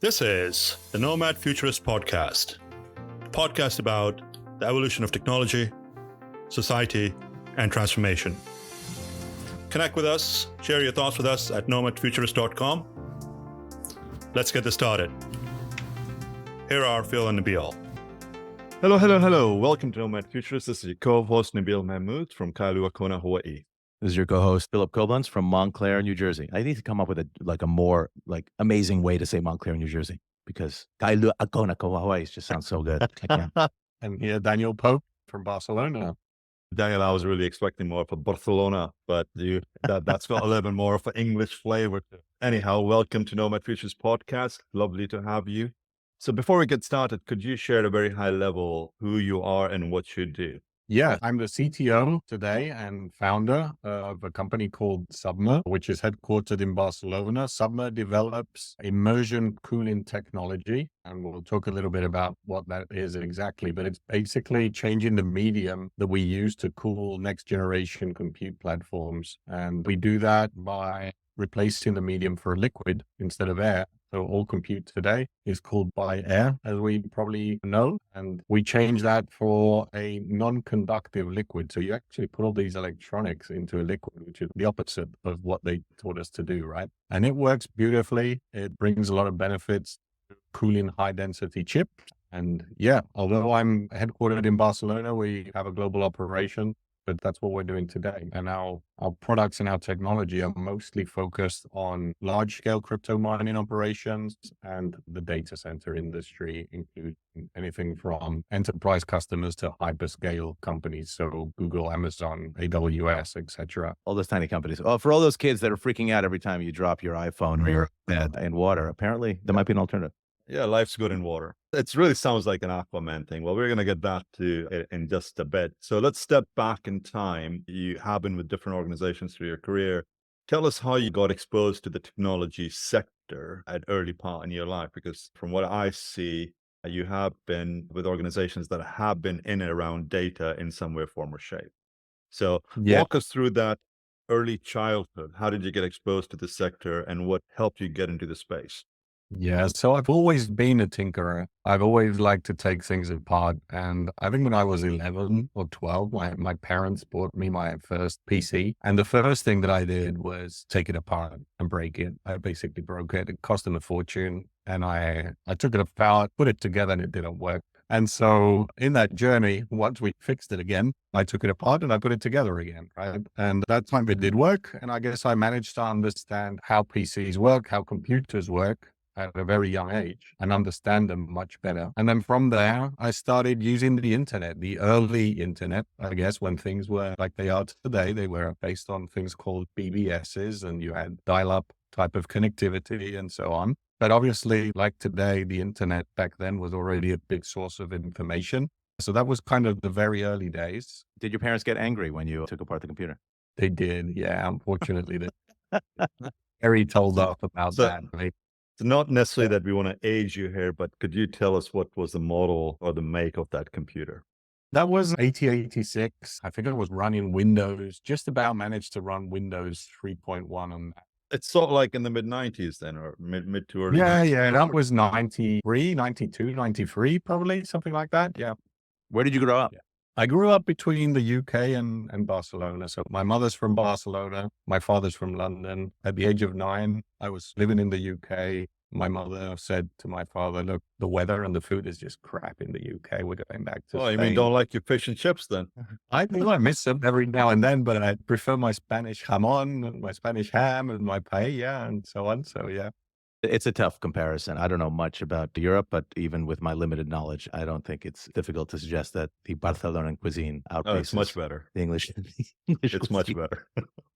This is the Nomad Futurist podcast, a podcast about the evolution of technology, society, and transformation. Connect with us, share your thoughts with us at nomadfuturist.com. Let's get this started. Here are Phil and Nabeel. Hello. Welcome to Nomad Futurist. This is your co-host, Nabeel Mahmood from Kailua Kona, Hawaii. This is your co-host, Phillip Koblence from Montclair, New Jersey. I need to come up with a more amazing way to say Montclair, New Jersey, because Kailua Kona, Hawaii just sounds so good. I can't. And here, Daniel Pope from Barcelona. Daniel, I was really expecting more for Barcelona, but that's got a little bit more of an English flavor. Anyhow, welcome to Nomad Futurist podcast. Lovely to have you. So before we get started, could you share at a very high level who you are and what you do? Yeah, I'm the CTO today and founder of a company called Submer, which is headquartered in Barcelona. Submer develops immersion cooling technology, and we'll talk a little bit about what that is exactly, but it's basically changing the medium that we use to cool next generation compute platforms. And we do that by replacing the medium for liquid instead of air. So all compute today is cooled by air, as we probably know. And we change that for a non-conductive liquid. So you actually put all these electronics into a liquid, which is the opposite of what they taught us to do, right? And it works beautifully. It brings a lot of benefits to cooling high density chips. And yeah, although I'm headquartered in Barcelona, we have a global operation. But that's what we're doing today. And our products and our technology are mostly focused on large scale crypto mining operations and the data center industry, including anything from enterprise customers to hyperscale companies. So Google, Amazon, AWS, etc. All those tiny companies. Well, for all those kids that are freaking out every time you drop your iPhone or your bed in water, apparently there might be an alternative. Yeah, life's good in water. It really sounds like an Aquaman thing. Well, we're going to get back to it in just a bit. So let's step back in time. You have been with different organizations through your career. Tell us how you got exposed to the technology sector at early part in your life, because from what I see, you have been with organizations that have been in and around data in some way, form, or shape. So walk us through that early childhood. How did you get exposed to the sector and what helped you get into the space? Yeah, so I've always been a tinkerer. I've always liked to take things apart. And I think when I was 11 or 12, my parents bought me my first PC. And the first thing that I did was take it apart and break it. I basically broke it. It cost them a fortune. And I took it apart, put it together, and it didn't work. And so in that journey, once we fixed it again, I took it apart and I put it together again, right? And that time it did work. And I guess I managed to understand how PCs work, how computers work, at a very young age and understand them much better. And then from there, I started using the internet, the early internet, I guess, when things were like they are today. They were based on things called BBSs, and you had dial-up type of connectivity and so on. But obviously, like today, the internet back then was already a big source of information. So that was kind of the very early days. Did your parents get angry when you took apart the computer? They did. Yeah, unfortunately, they very told off about that. Right? It's not necessarily that we want to age you here, but could you tell us what was the model or the make of that computer? That was 8086. I think it was running Windows, just about managed to run Windows 3.1 on that. It's sort of like in the mid-90s then, or mid to early 90s. Yeah. That was 93, 92, 93, probably, something like that. Yeah. Where did you grow up? Yeah. I grew up between the UK and Barcelona. So my mother's from Barcelona. My father's from London. At the age of 9, I was living in the UK. My mother said to my father, look, the weather and the food is just crap in the UK. We're going back to Spain. You mean don't like your fish and chips then? I think I miss them every now and then, but I prefer my Spanish jamon and my Spanish ham and my paella and so on. So yeah. It's a tough comparison. I don't know much about Europe, but even with my limited knowledge, I don't think it's difficult to suggest that the Barcelonan cuisine outpaces it's much better. The English. It's much better.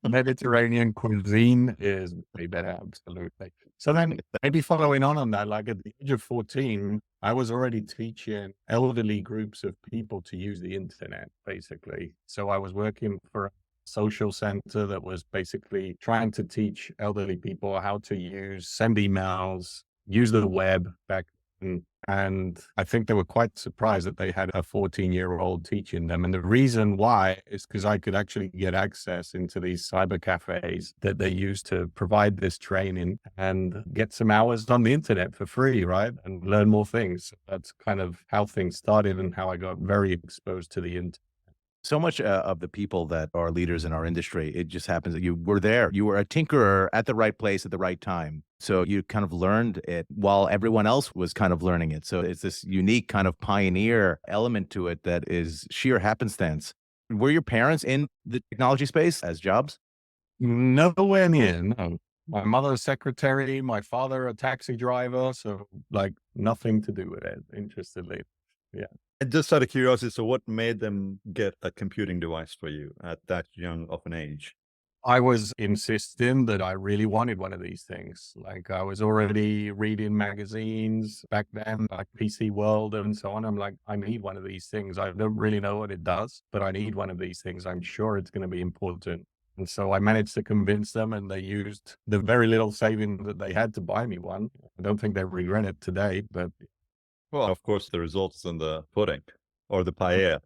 Mediterranean cuisine is way better, absolutely. So then maybe following on that, like at the age of 14, I was already teaching elderly groups of people to use the internet, basically. So I was working for a social center that was basically trying to teach elderly people how to send emails, use the web back And I think they were quite surprised that they had a 14-year-old teaching them. And the reason why is because I could actually get access into these cyber cafes that they use to provide this training and get some hours on the internet for free, right? And learn more things. That's kind of how things started and how I got very exposed to the internet. So much of the people that are leaders in our industry, it just happens that you were there. You were a tinkerer at the right place at the right time. So you kind of learned it while everyone else was kind of learning it. So it's this unique kind of pioneer element to it that is sheer happenstance. Were your parents in the technology space as jobs? Nowhere near, no. My mother a secretary, my father a taxi driver. So like nothing to do with it, interestingly. Yeah. And just out of curiosity, so what made them get a computing device for you at that young of an age? I was insisting that I really wanted one of these things. Like I was already reading magazines back then, like PC World and so on. I'm like, I need one of these things. I don't really know what it does, but I need one of these things. I'm sure it's going to be important. And so I managed to convince them, and they used the very little saving that they had to buy me one. I don't think they regret it today, but Well, of course, the results in the pudding or the paella.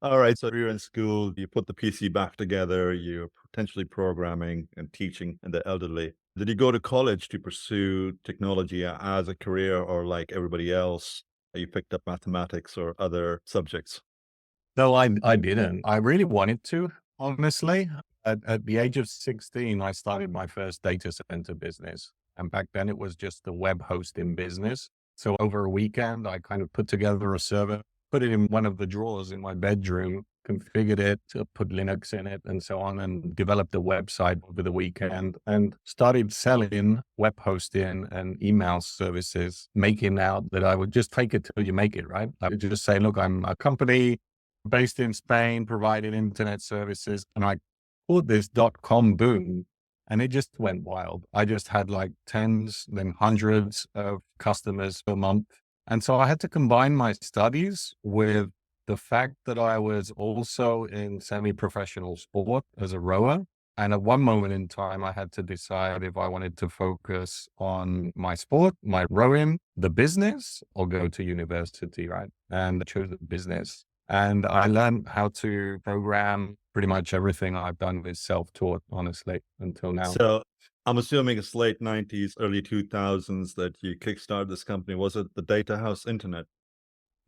All right. So you're in school, you put the PC back together, you're potentially programming and teaching the elderly. Did you go to college to pursue technology as a career, or like everybody else, you picked up mathematics or other subjects? no, I didn't. I really wanted to, honestly. At the age of 16, I started my first data center business. And back then it was just the web hosting business. So over a weekend, I kind of put together a server, put it in one of the drawers in my bedroom, configured it, put Linux in it and so on, and developed a website over the weekend and started selling web hosting and email services, making out that I would just fake it till you make it, right? I would just say, look, I'm a company based in Spain, providing internet services. And I caught this .com boom. And it just went wild. I just had like tens, then hundreds of customers per month. And so I had to combine my studies with the fact that I was also in semi-professional sport as a rower. And at one moment in time, I had to decide if I wanted to focus on my sport, my rowing, the business, or go to university, right? And I chose the business. And I learned how to program. Pretty much everything I've done is self-taught, honestly, until now. So I'm assuming it's late 90s, early 2000s that you kickstarted this company. Was it the Data House Internet?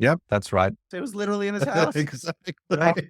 Yep, that's right. It was literally in his house. Exactly.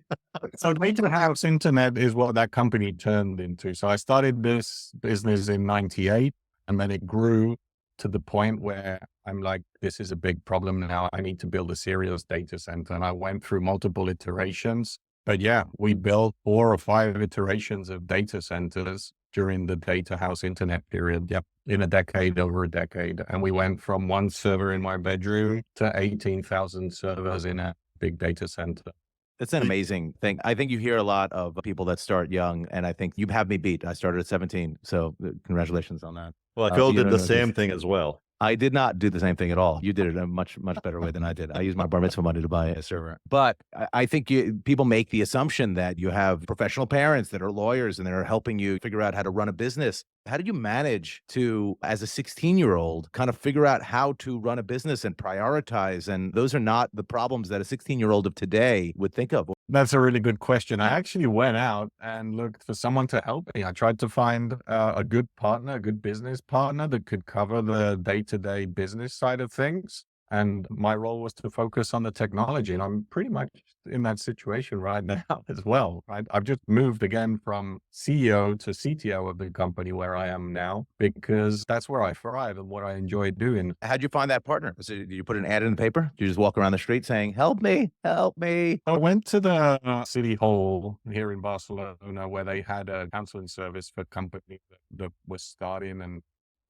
So Data House Internet is what that company turned into. So I started this business in 98, and then it grew to the point where I'm like, this is a big problem now. I need to build a serious data center. And I went through multiple iterations. But yeah, we built 4 or 5 iterations of data centers during the Data House Internet period. Yep. In a decade, over a decade. And we went from 1 server in my bedroom to 18,000 servers in a big data center. It's an amazing thing. I think you hear a lot of people that start young, and I think you have me beat. I started at 17. So congratulations on that. Well, Phil you did don't the know same this. thing as well. I did not do the same thing at all. You did it in a much, much better way than I did. I used my bar mitzvah money to buy a server. But I think people make the assumption that you have professional parents that are lawyers and they're helping you figure out how to run a business. How did you manage to, as a 16-year-old, kind of figure out how to run a business and prioritize? And those are not the problems that a 16-year-old of today would think of. That's a really good question. I actually went out and looked for someone to help me. I tried to find a good partner, a good business partner that could cover the day-to-day business side of things. And my role was to focus on the technology. And I'm pretty much in that situation right now as well, right? I've just moved again from CEO to CTO of the company where I am now, because that's where I thrive and what I enjoy doing. How'd you find that partner? So did you put an ad in the paper? Did you just walk around the street saying, help me, help me? I went to the city hall here in Barcelona where they had a counseling service for companies that was starting, and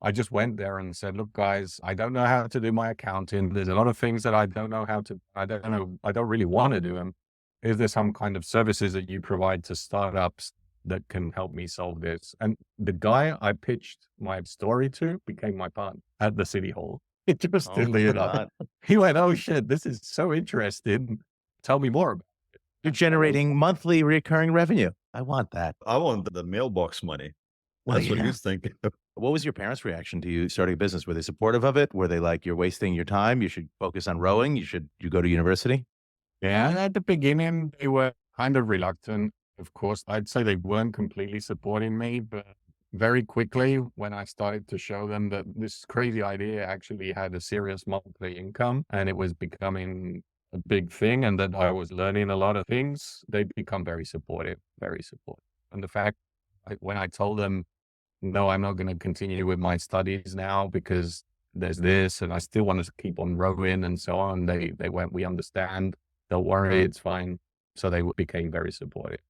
I just went there and said, look, guys, I don't know how to do my accounting. There's a lot of things that I don't know how to, I don't really want to do them. Is there some kind of services that you provide to startups that can help me solve this? And the guy I pitched my story to became my partner at the city hall. It just he went, oh shit, this is so interesting. Tell me more about it. You're generating monthly recurring revenue. I want that. I want the mailbox money. That's what he's thinking. What was your parents' reaction to you starting a business? Were they supportive of it? Were they like, you're wasting your time, you should focus on rowing, you go to university? Yeah, at the beginning, they were kind of reluctant. Of course, I'd say they weren't completely supporting me, but very quickly, when I started to show them that this crazy idea actually had a serious monthly income and it was becoming a big thing and that I was learning a lot of things, they become very supportive, very supportive. And the fact, when I told them, no, I'm not going to continue with my studies now because there's this and I still want to keep on rowing and so on, they went, we understand. Don't worry, it's fine. So they became very supportive.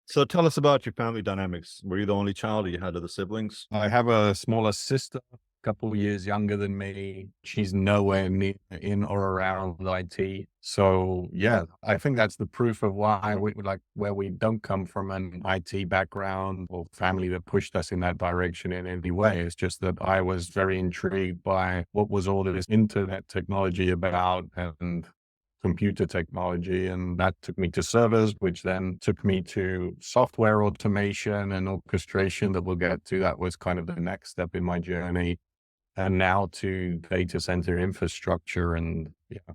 So tell us about your family dynamics. Were you the only child or you had other siblings? I have a smaller sister, a couple of years younger than me. She's nowhere near in or around IT. So yeah, I think that's the proof of why we like where we don't come from an IT background or family that pushed us in that direction in any way. It's just that I was very intrigued by what was all this internet technology about and computer technology. And that took me to servers, which then took me to software automation and orchestration that we'll get to. That was kind of the next step in my journey. And now to data center infrastructure and yeah.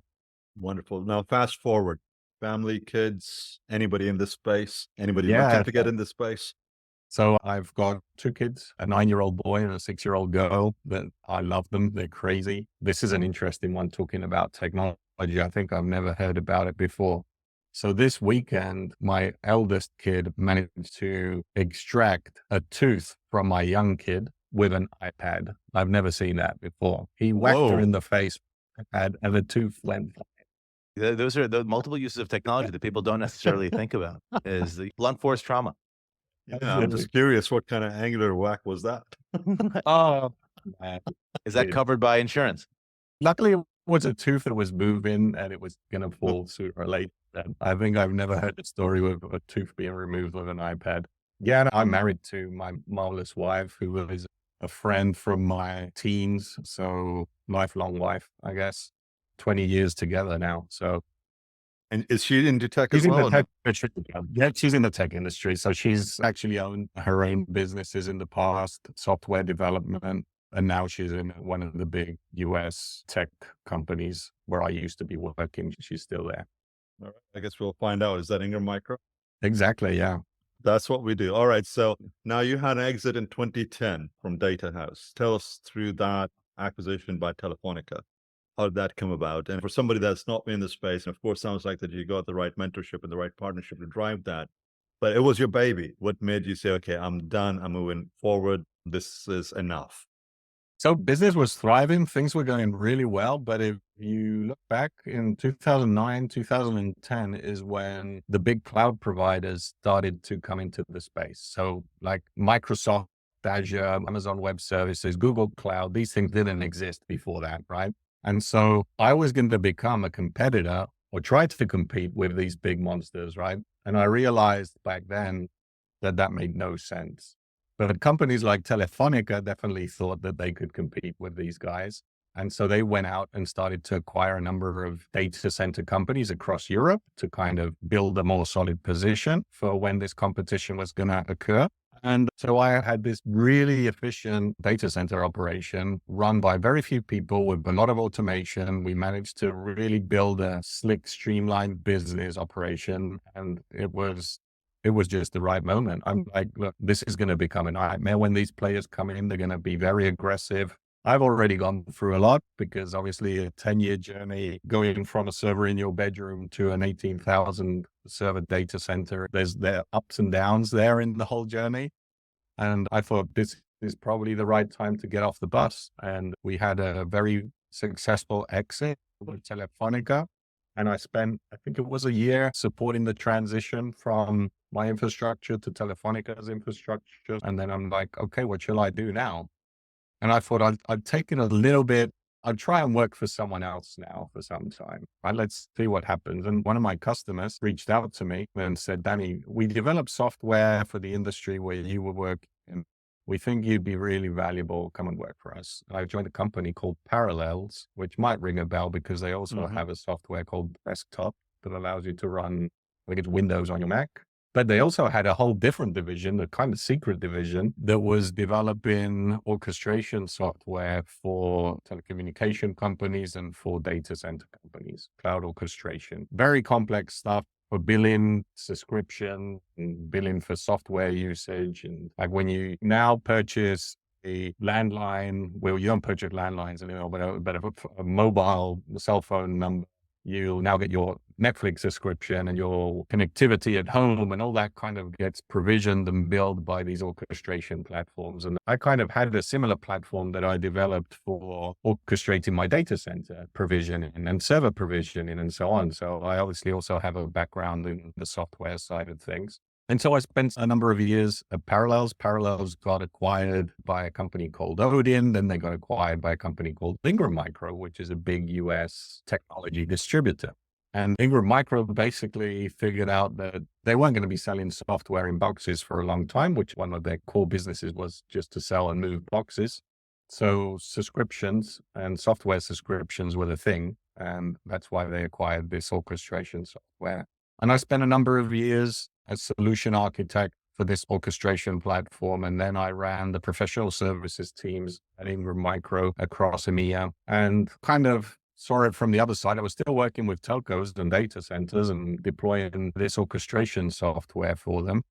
Wonderful. Now, fast forward, family, kids, anybody in this space, anybody Yeah. looking to get in this space? So I've got two kids, a 9-year-old boy and a 6-year-old girl, that I love them. They're crazy. This is an interesting one talking about technology. I think I've never heard about it before. So this weekend, my eldest kid managed to extract a tooth from my young kid with an iPad. I've never seen that before. He whacked her in the face and the tooth went. Those are the multiple uses of technology that people don't necessarily think about, is the blunt force trauma. Yeah, I'm just curious, what kind of angular whack was that? Oh, man. Is that covered by insurance? Luckily, it was a tooth that was moving and it was going to fall sooner or later. I think I've never heard a story with a tooth being removed with an iPad. Yeah, and I'm married to my marvelous wife, who is a friend from my teens. So lifelong wife, I guess. 20 years together now. So. And is she into tech as She's in well? the tech industry. Yeah, she's in the tech industry. So she's actually owned her own businesses in the past, software development. And now she's in one of the big US tech companies where I used to be working. She's still there. All right. I guess we'll find out. Is that Ingram Micro? Exactly. Yeah. That's what we do. All right. So now you had an exit in 2010 from Data House. Tell us through that acquisition by Telefonica. How did that come about? And for somebody that's not in the space, and of course, sounds like that you got the right mentorship and the right partnership to drive that, but it was your baby. What made you say, okay, I'm done, I'm moving forward, this is enough? So business was thriving. Things were going really well. But if you look back in 2009, 2010 is when the big cloud providers started to come into the space. So like Microsoft, Azure, Amazon Web Services, Google Cloud, these things didn't exist before that, right? And so I was going to become a competitor or try to compete with these big monsters, right? And I realized back then that that made no sense. But companies like Telefonica definitely thought that they could compete with these guys. And so they went out and started to acquire a number of data center companies across Europe to kind of build a more solid position for when this competition was going to occur. And so I had this really efficient data center operation run by very few people with a lot of automation. We managed to really build a slick, streamlined business operation. And it was just the right moment. I'm like, look, this is going to become a nightmare when these players come in. They're going to be very aggressive. I've already gone through a lot because obviously a 10-year journey going from a server in your bedroom to an 18,000 server data center, there are ups and downs there in the whole journey. And I thought this is probably the right time to get off the bus. And we had a very successful exit with Telefonica. And I spent, I think it was a year supporting the transition from my infrastructure to Telefonica's infrastructure. And then I'm like, okay, what shall I do now? And I thought I'd take it a little bit. I'd try and work for someone else now for some time. Right? Let's see what happens. And one of my customers reached out to me and said, Danny, we develop software for the industry where you were working. We think you'd be really valuable. Come and work for us. I joined a company called Parallels, which might ring a bell because they also have a software called Desktop that allows you to run, I think it's Windows on your Mac. But they also had a whole different division, a kind of secret division that was developing orchestration software for telecommunication companies and for data center companies, cloud orchestration. Very complex stuff for billing, subscription, and billing for software usage. And like when you now purchase a landline, well, you don't purchase landlines anymore, but a mobile cell phone number, you'll now get your Netflix subscription and your connectivity at home, and all that kind of gets provisioned and built by these orchestration platforms. And I kind of had a similar platform that I developed for orchestrating my data center provisioning and server provisioning and so on. So I obviously also have a background in the software side of things. And so I spent a number of years at Parallels. Parallels got acquired by a company called Odin. Then they got acquired by a company called Ingram Micro, which is a big US technology distributor. And Ingram Micro basically figured out that they weren't going to be selling software in boxes for a long time, which one of their core businesses was just to sell and move boxes. So subscriptions and software subscriptions were the thing. And that's why they acquired this orchestration software. And I spent a number of years as solution architect for this orchestration platform. And then I ran the professional services teams at Ingram Micro across EMEA and kind of saw it from the other side. I was still working with telcos and data centers and deploying this orchestration software for them.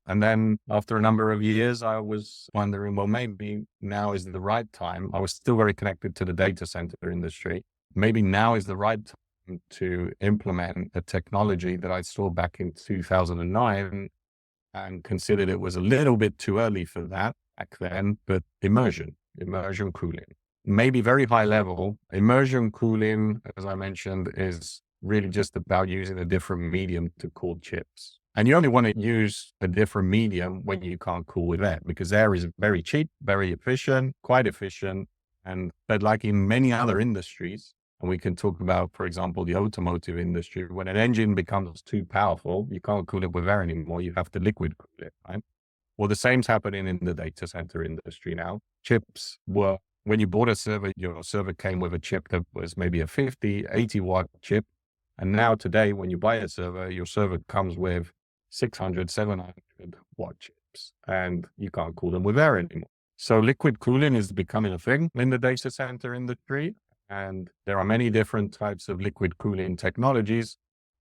And then after a number of years, I was wondering, well, maybe now is the right time. I was still very connected to the data center industry. Maybe now is the right time to implement a technology that I saw back in 2009 and considered it was a little bit too early for that back then, but immersion cooling. Maybe very high level. Immersion cooling, as I mentioned, is really just about using a different medium to cool chips. And you only want to use a different medium when you can't cool with air, because air is very cheap, very efficient, quite efficient. But like in many other industries, and we can talk about, for example, the automotive industry, when an engine becomes too powerful, you can't cool it with air anymore. You have to liquid cool it, right? Well, the same's happening in the data center industry now. Chips were, when you bought a server, your server came with a chip that was maybe a 50, 80 watt chip. And now today, when you buy a server, your server comes with 600, 700 watt chips, and you can't cool them with air anymore. So liquid cooling is becoming a thing in the data center industry. And there are many different types of liquid cooling technologies,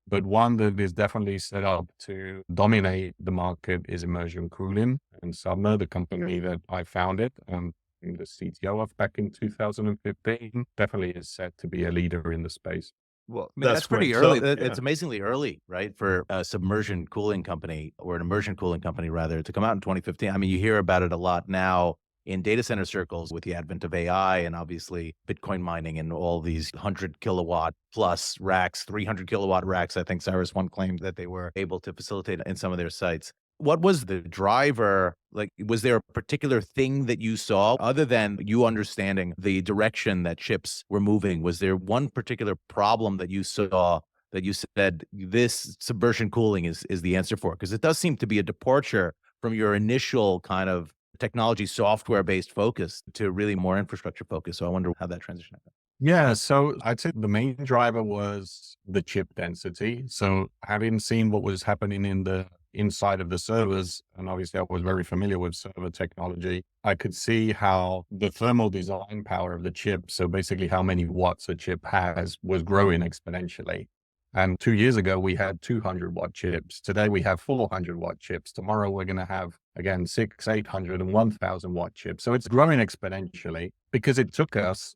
but one that is definitely set up to dominate the market is immersion cooling. And Submer, the company that I founded, the CTO of back in 2015, definitely is set to be a leader in the space. Well, I mean, that's pretty great. early. So, It's amazingly early, right? For a submersion cooling company, or an immersion cooling company rather, to come out in 2015. I mean, you hear about it a lot now in data center circles with the advent of AI and obviously Bitcoin mining and all these 100 kilowatt plus racks, 300 kilowatt racks. I think CyrusOne claimed that they were able to facilitate in some of their sites. What was the driver? Like, was there a particular thing that you saw other than you understanding the direction that chips were moving? Was there one particular problem that you saw that you said this submersion cooling is the answer for? Because it does seem to be a departure from your initial kind of technology software-based focus to really more infrastructure focus. So I wonder how that transition happened. Yeah, so I'd say the main driver was the chip density. So having seen what was happening in the inside of the servers, and obviously I was very familiar with server technology, I could see how the thermal design power of the chip, so basically how many watts a chip has, was growing exponentially. And 2 years ago, we had 200 watt chips. Today, we have 400 watt chips. Tomorrow, we're going to have, again, 600, 800 and 1000 watt chips. So it's growing exponentially because it took us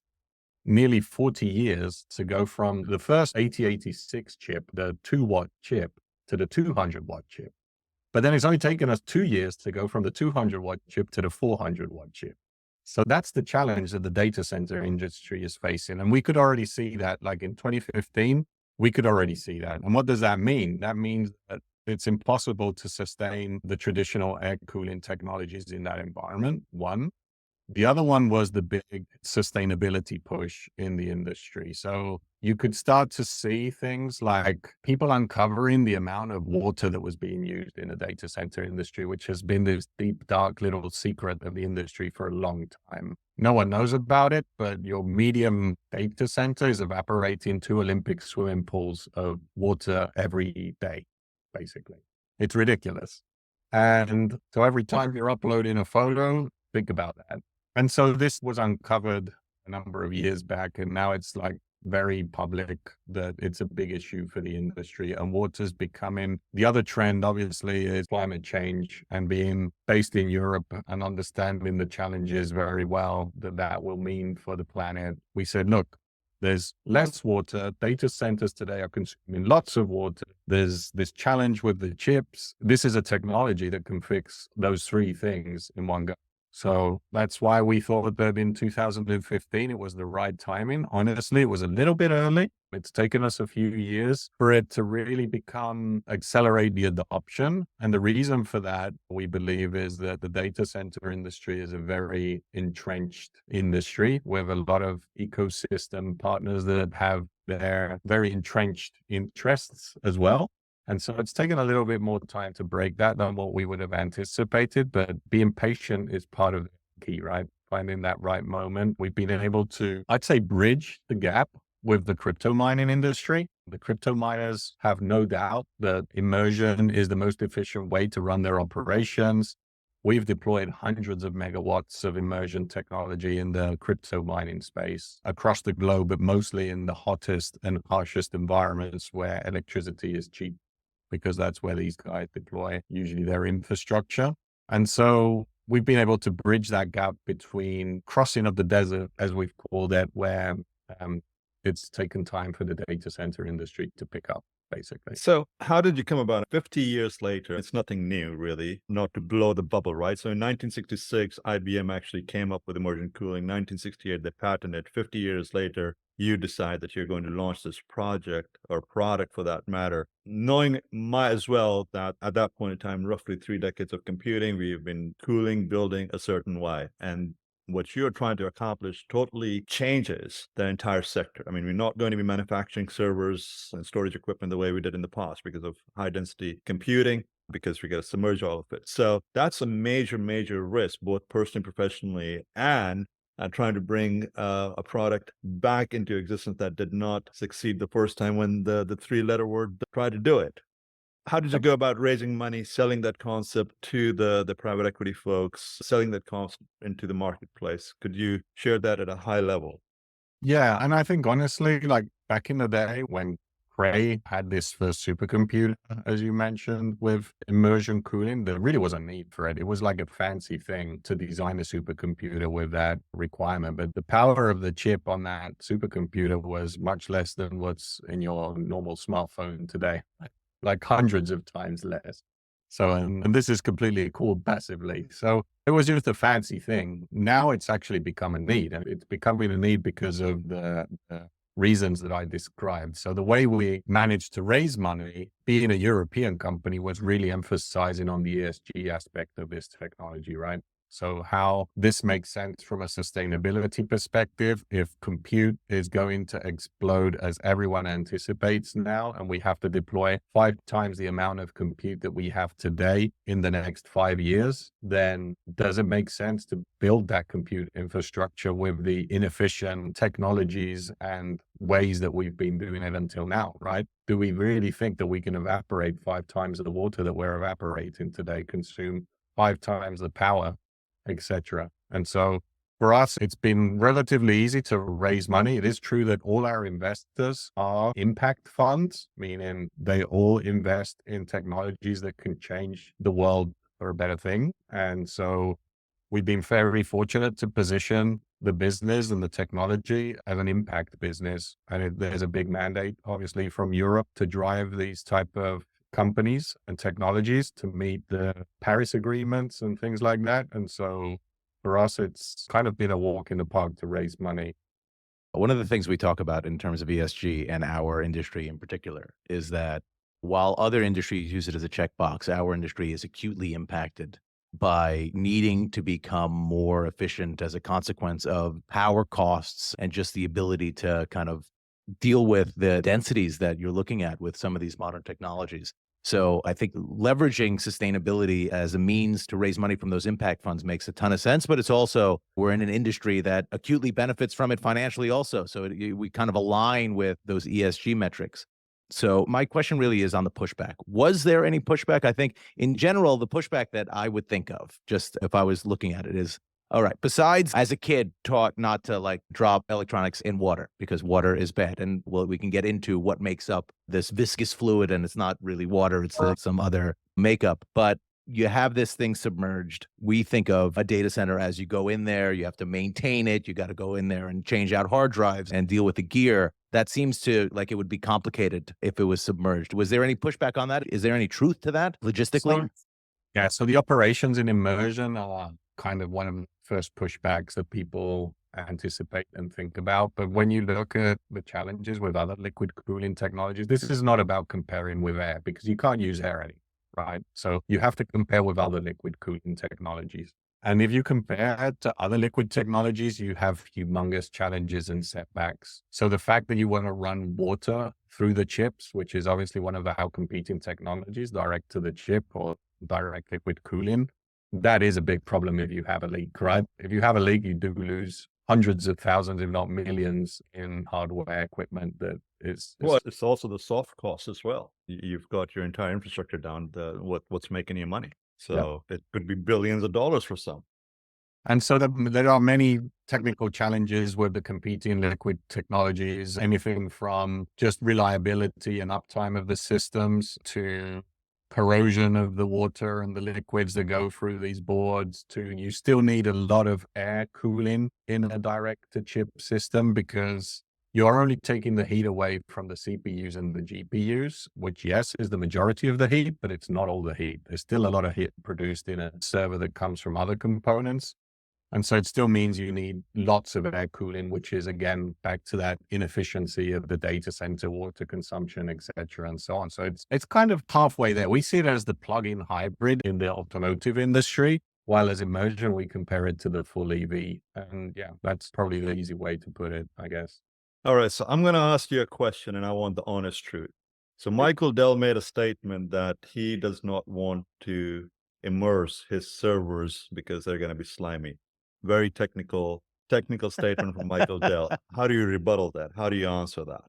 nearly 40 years to go from the first 8086 chip, the 2 watt chip, to the 200 watt chip. But then it's only taken us 2 years to go from the 200 watt chip to the 400 watt chip. So that's the challenge that the data center industry is facing. And we could already see that, like in 2015, we could already see that. And what does that mean? That means that it's impossible to sustain the traditional air cooling technologies in that environment, one. The other one was the big sustainability push in the industry. So you could start to see things like people uncovering the amount of water that was being used in the data center industry, which has been this deep, dark little secret of the industry for a long time. No one knows about it, but your medium data center is evaporating 2 Olympic swimming pools of water every day, basically. It's ridiculous. And so every time you're uploading a photo, think about that. And so this was uncovered a number of years back, and now it's like very public that it's a big issue for the industry, and water's becoming the other trend. Obviously is climate change, and being based in Europe and understanding the challenges very well that will mean for the planet. We said, look, there's less water. Data centers today are consuming lots of water. There's this challenge with the chips. This is a technology that can fix those three things in one go. So that's why we thought that in 2015, it was the right timing. Honestly, it was a little bit early. It's taken us a few years for it to really accelerate the adoption. And the reason for that, we believe, is that the data center industry is a very entrenched industry with a lot of ecosystem partners that have their very entrenched interests as well. And so it's taken a little bit more time to break that than what we would have anticipated, but being patient is part of the key, right? Finding that right moment. We've been able to, I'd say, bridge the gap with the crypto mining industry. The crypto miners have no doubt that Immersion is the most efficient way to run their operations. We've deployed hundreds of megawatts of immersion technology in the crypto mining space across the globe, but mostly in the hottest and harshest environments where electricity is cheap, because that's where these guys deploy usually their infrastructure. And so we've been able to bridge that gap between crossing of the desert, as we've called it, where it's taken time for the data center industry to pick up, basically. So how did you come about it? 50 years later, it's nothing new, really, not to blow the bubble, right? So in 1966, IBM actually came up with immersion cooling. 1968, they patented. 50 years later, you decide that you're going to launch this project or product for that matter, knowing might as well that at that point in time, roughly 3 decades of computing, we've been cooling, building a certain way. And what you're trying to accomplish totally changes the entire sector. I mean, we're not going to be manufacturing servers and storage equipment the way we did in the past because of high density computing, because we got to submerge all of it. So that's a major, major risk, both personally, professionally, and trying to bring a product back into existence that did not succeed the first time when the three-letter word tried to do it. How did you go about raising money, selling that concept to the private equity folks, selling that concept into the marketplace? Could you share that at a high level? Yeah. And I think honestly, like back in the day when Cray had this first supercomputer, as you mentioned, with immersion cooling, there really was a need for it. It was like a fancy thing to design a supercomputer with that requirement. But the power of the chip on that supercomputer was much less than what's in your normal smartphone today, like hundreds of times less. So, and this is completely cooled passively. So it was just a fancy thing. Now it's actually become a need, and it's becoming a need because of the reasons that I described. So the way we managed to raise money, being a European company, was really emphasizing on the ESG aspect of this technology, right? So how this makes sense from a sustainability perspective, if compute is going to explode as everyone anticipates now, and we have to deploy 5 times the amount of compute that we have today in the next 5 years, then does it make sense to build that compute infrastructure with the inefficient technologies and ways that we've been doing it until now, right? Do we really think that we can evaporate 5 times the water that we're evaporating today, consume 5 times the power, etc.? And so for us, it's been relatively easy to raise money. It is true that all our investors are impact funds, meaning they all invest in technologies that can change the world for a better thing. And so we've been very fortunate to position the business and the technology as an impact business. And there's a big mandate, obviously, from Europe to drive these type of companies and technologies to meet the Paris agreements and things like that. And so for us, it's kind of been a walk in the park to raise money. One of the things we talk about in terms of ESG and our industry in particular is that while other industries use it as a checkbox, our industry is acutely impacted by needing to become more efficient as a consequence of power costs and just the ability to kind of deal with the densities that you're looking at with some of these modern technologies. So I think leveraging sustainability as a means to raise money from those impact funds makes a ton of sense, but it's also, we're in an industry that acutely benefits from it financially also. So we kind of align with those ESG metrics. So my question really is on the pushback. Was there any pushback? I think in general, the pushback that I would think of, just if I was looking at it, is all right. Besides, as a kid, taught not to like drop electronics in water because water is bad, and well, we can get into what makes up this viscous fluid, and it's not really water; it's some other makeup. But you have this thing submerged. We think of a data center as you go in there, you have to maintain it, you got to go in there and change out hard drives and deal with the gear. That seems to like it would be complicated if it was submerged. Was there any pushback on that? Is there any truth to that logistically? So the operations in immersion are kind of one of the first pushbacks that people anticipate and think about. But when you look at the challenges with other liquid cooling technologies, this is not about comparing with air because you can't use air anymore, right? So you have to compare with other liquid cooling technologies. And if you compare it to other liquid technologies, you have humongous challenges and setbacks. So the fact that you want to run water through the chips, which is obviously one of the outcompeting technologies, direct to the chip or direct liquid cooling, that is a big problem if you have a leak, right? If you have a leak, you do lose hundreds of thousands, if not millions, in hardware equipment that is. Well, it's also the soft costs as well. You've got your entire infrastructure down. What's making you money? So it could be billions of dollars for some. And so there are many technical challenges with the competing liquid technologies, anything from just reliability and uptime of the systems to corrosion of the water and the liquids that go through these boards to you still need a lot of air cooling in a direct to chip system because you're only taking the heat away from the CPUs and the GPUs, which yes, is the majority of the heat, but it's not all the heat. There's still a lot of heat produced in a server that comes from other components. And so it still means you need lots of air cooling, which is again, back to that inefficiency of the data center, water consumption, et cetera, and so on. So it's kind of halfway there. We see it as the plug-in hybrid in the automotive industry, while as immersion, we compare it to the full EV. And yeah, that's probably the easy way to put it, I guess. All right. So I'm going to ask you a question and I want the honest truth. So Michael Dell made a statement that he does not want to immerse his servers because they're going to be slimy. Very technical statement from Michael Dell. How do you rebuttal that? How do you answer that?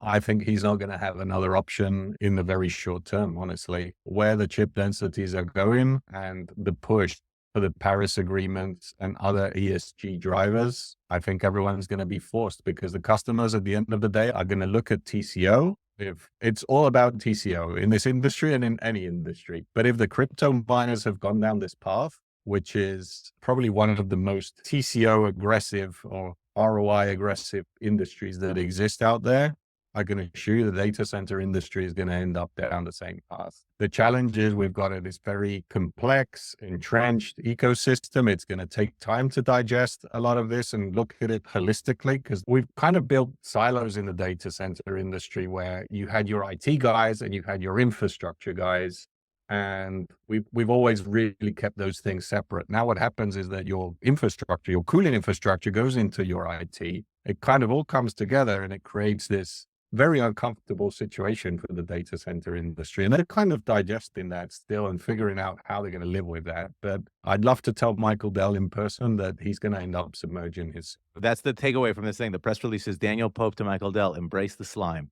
I think he's not going to have another option in the very short term, honestly. Where the chip densities are going and the push for the Paris Agreement and other ESG drivers, I think everyone's going to be forced because the customers at the end of the day are going to look at TCO. If it's all about TCO in this industry and in any industry, but if the crypto miners have gone down this path, which is probably one of the most TCO aggressive or ROI aggressive industries that exist out there, I can assure you the data center industry is going to end up down the same path. The challenge is we've got this very complex, entrenched ecosystem. It's going to take time to digest a lot of this and look at it holistically because we've kind of built silos in the data center industry where you had your IT guys and you had your infrastructure guys. And we've always really kept those things separate. Now what happens is that your infrastructure, your cooling infrastructure goes into your IT. It kind of all comes together and it creates this very uncomfortable situation for the data center industry. And they're kind of digesting that still and figuring out how they're going to live with that. But I'd love to tell Michael Dell in person that he's going to end up submerging his. That's the takeaway from this thing. The press release is Daniel Pope to Michael Dell, embrace the slime.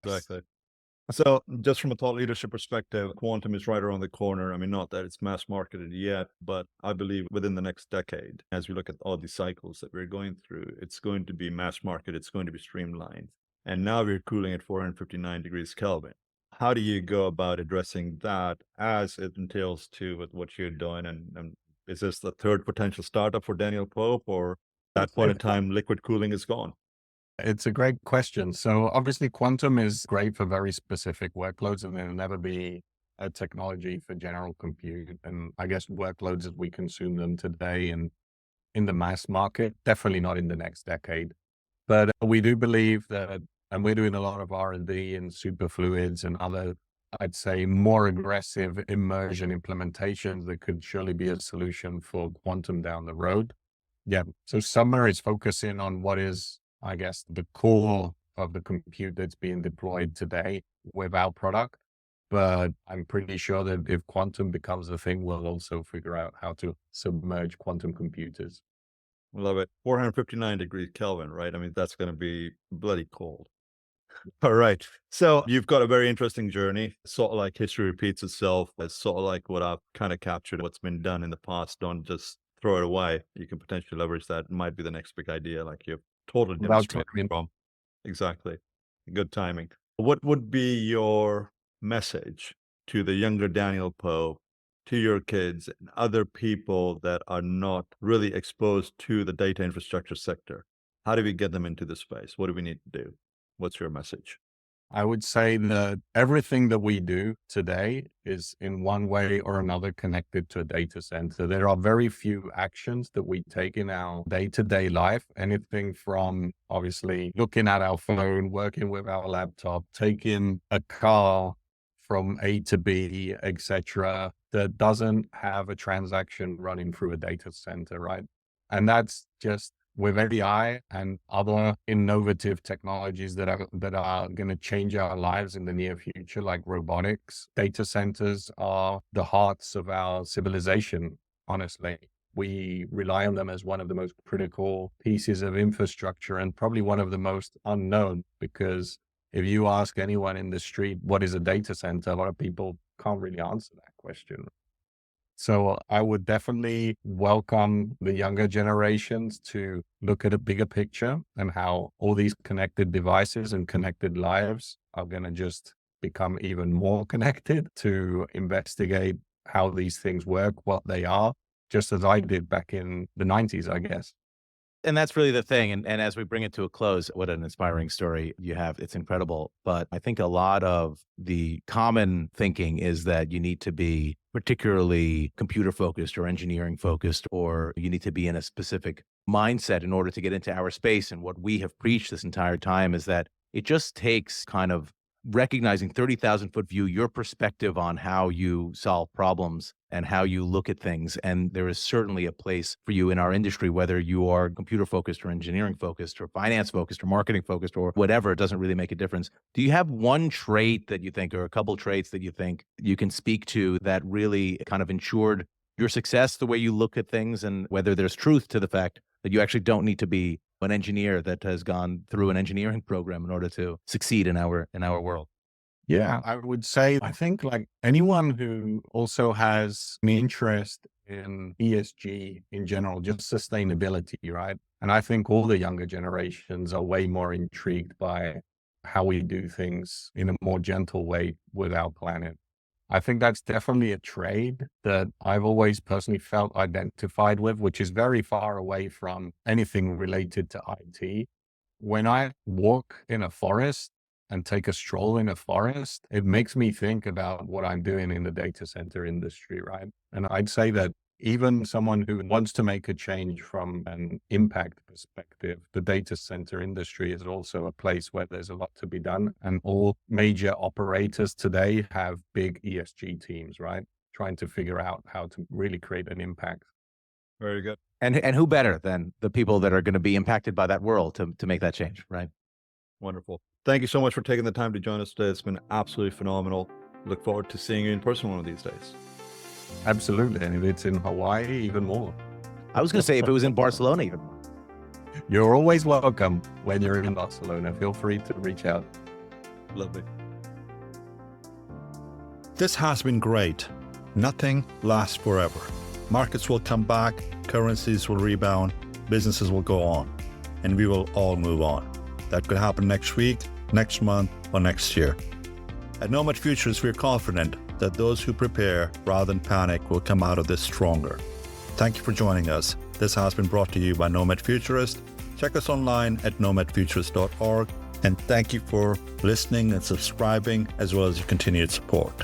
Exactly. So just from a thought leadership perspective, quantum is right around the corner. I mean, not that it's mass marketed yet, but I believe within the next decade, as we look at all these cycles that we're going through, it's going to be mass market. It's going to be streamlined. And now we're cooling at 459 degrees Kelvin. How do you go about addressing that as it entails to with what you're doing? And is this the third potential startup for Daniel Pope, or at that point in time, liquid cooling is gone? It's a great question. So obviously quantum is great for very specific workloads and it'll never be a technology for general compute. And I guess workloads as we consume them today and in the mass market, definitely not in the next decade. But we do believe that, and we're doing a lot of R&D in superfluids and other, I'd say, more aggressive immersion implementations that could surely be a solution for quantum down the road. Yeah. So Submer is focusing on what is, I guess, the core of the compute that's being deployed today with our product. But I'm pretty sure that if quantum becomes a thing, we'll also figure out how to submerge quantum computers. Love it. 459 degrees Kelvin, right? I mean, that's going to be bloody cold. All right. So you've got a very interesting journey. Sort of like history repeats itself. It's sort of like what I've kind of captured, what's been done in the past. Don't just throw it away. You can potentially leverage that. It might be the next big idea, like you've totally Without demonstrated trying. from. Exactly. Good timing. What would be your message to the younger Daniel Poe, to your kids and other people that are not really exposed to the data infrastructure sector? How do we get them into this space? What do we need to do? What's your message? I would say that everything that we do today is in one way or another connected to a data center. There are very few actions that we take in our day-to-day life, anything from obviously looking at our phone, working with our laptop, taking a car from A to B, etc., that doesn't have a transaction running through a data center, right? And that's just with AI and other innovative technologies that are going to change our lives in the near future, like robotics. Data centers are the hearts of our civilization, honestly. We rely on them as one of the most critical pieces of infrastructure and probably one of the most unknown, because if you ask anyone in the street, what is a data center? A lot of people can't really answer that question. So I would definitely welcome the younger generations to look at a bigger picture and how all these connected devices and connected lives are going to just become even more connected, to investigate how these things work, what they are, just as I did back in the 90s, I guess. And that's really the thing. And as we bring it to a close, what an inspiring story you have. It's incredible. But I think a lot of the common thinking is that you need to be particularly computer focused or engineering focused, or you need to be in a specific mindset in order to get into our space. And what we have preached this entire time is that it just takes kind of recognizing 30,000-foot view, your perspective on how you solve problems and how you look at things. And there is certainly a place for you in our industry, whether you are computer focused or engineering focused or finance focused or marketing focused or whatever. It doesn't really make a difference. Do you have one trait that you think, or a couple traits that you think you can speak to, that really kind of ensured your success, the way you look at things, and whether there's truth to the fact that you actually don't need to be an engineer that has gone through an engineering program in order to succeed in our world? Yeah, I would say, I think like anyone who also has an interest in ESG in general, just sustainability, right? And I think all the younger generations are way more intrigued by how we do things in a more gentle way with our planet. I think that's definitely a trade that I've always personally felt identified with, which is very far away from anything related to IT. When I walk in a forest and take a stroll in a forest, it makes me think about what I'm doing in the data center industry, right? And I'd say that even someone who wants to make a change from an impact perspective, the data center industry is also a place where there's a lot to be done. And all major operators today have big ESG teams, right? Trying to figure out how to really create an impact. Very good. And who better than the people that are going to be impacted by that world to make that change, right? Wonderful. Thank you so much for taking the time to join us today. It's been absolutely phenomenal. Look forward to seeing you in person one of these days. Absolutely. And if it's in Hawaii, even more. I was going to say, if it was in Barcelona, even more. You're always welcome when you're in Barcelona. Feel free to reach out. Lovely. This has been great. Nothing lasts forever. Markets will come back, currencies will rebound, businesses will go on, and we will all move on. That could happen next week, next month, or next year. At Nomad Futurist, we're confident that those who prepare rather than panic will come out of this stronger. Thank you for joining us. This has been brought to you by Nomad Futurist. Check us online at nomadfuturist.org. And thank you for listening and subscribing, as well as your continued support.